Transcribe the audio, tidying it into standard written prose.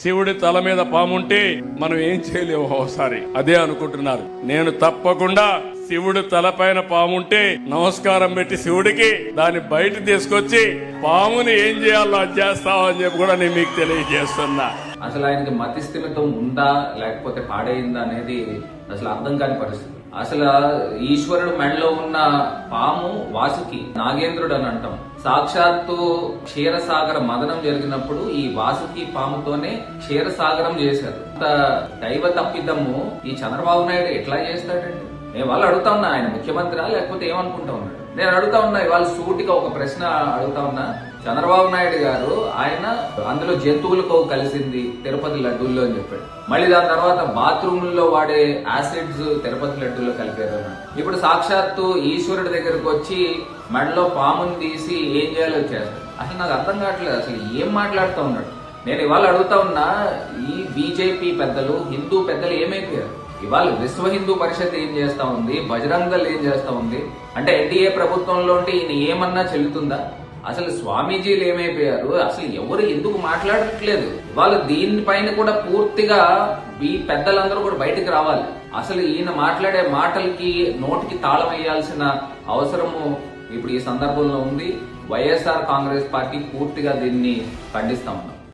శివుడి తల మీద పాముంటే మనం ఏం చేయలేము. ఒకసారి అదే అనుకుంటున్నారు. నేను తప్పకుండా శివుడు తలపైన పాముంటే నమస్కారం పెట్టి శివుడికి దాన్ని బయట తీసుకొచ్చి పాముని ఏం చేయాలో అది చేస్తామని చెప్పి కూడా నేను మీకు తెలియజేస్తున్నా. అసలు ఆయనకి మతి స్థిమితం ఉందా లేకపోతే పాడైందా అనేది అసలు అర్థం కాని పరిస్థితి. అసలు ఈశ్వరుడు మెడలో ఉన్న పాము వాసుకి నాగేంద్రుడు అని అంటాం. సాక్షాత్తు క్షీరసాగర మదనం జరిగినప్పుడు ఈ వాసుకి పాముతోనే క్షీరసాగరం చేశారు. అంత దైవ తప్పిదము ఈ చంద్రబాబు నాయుడు ఎట్లా చేస్తాడండి? నేను వాళ్ళు అడుగుతా ఉన్నా, ఆయన ముఖ్యమంత్రి లేకపోతే ఏమనుకుంటా ఉన్నాడు? నేను అడుగుతా ఉన్నా, ఇవాళ సూటిగా ఒక ప్రశ్న అడుగుతా ఉన్నా. చంద్రబాబు నాయుడు గారు ఆయన అందులో జంతువులతో కలిసింది తిరుపతి లడ్డూల్లో అని చెప్పాడు. మళ్ళీ దాని తర్వాత బాత్రూముల్లో వాడే యాసిడ్స్ తిరుపతి లడ్డూల్లో కలిపారు అన్నాడు. ఇప్పుడు సాక్షాత్తు ఈశ్వరుడి దగ్గరకు వచ్చి మెడలో పాముని తీసి ఏం చేయాలో చేస్తాడు. అసలు నాకు అర్థం కావట్లేదు, అసలు ఏం మాట్లాడుతూ ఉన్నాడు. నేను ఇవాళ అడుగుతా ఉన్నా, ఈ బీజేపీ పెద్దలు, హిందూ పెద్దలు ఏమైపోయారు? ఇవాళ విశ్వ హిందూ పరిషత్ ఏం చేస్తా ఉంది? బజరంగ దళ్ ఏం చేస్తా ఉంది? అంటే ఎన్డీఏ ప్రభుత్వంలో ఈయన ఏమన్నా చెల్లుతుందా? అసలు స్వామీజీలు ఏమైపోయారు? అసలు ఎవరు ఎందుకు మాట్లాడట్లేదు? ఇవాళ దీనిపైన కూడా పూర్తిగా ఈ పెద్దలందరూ కూడా బయటకు రావాలి. అసలు ఈయన మాట్లాడే మాటలకి నోటికి తాళం వేయాల్సిన అవసరము ఇప్పుడు ఈ సందర్భంలో ఉంది. వైఎస్ఆర్ కాంగ్రెస్ పార్టీ పూర్తిగా దీన్ని ఖండిస్తా ఉంది.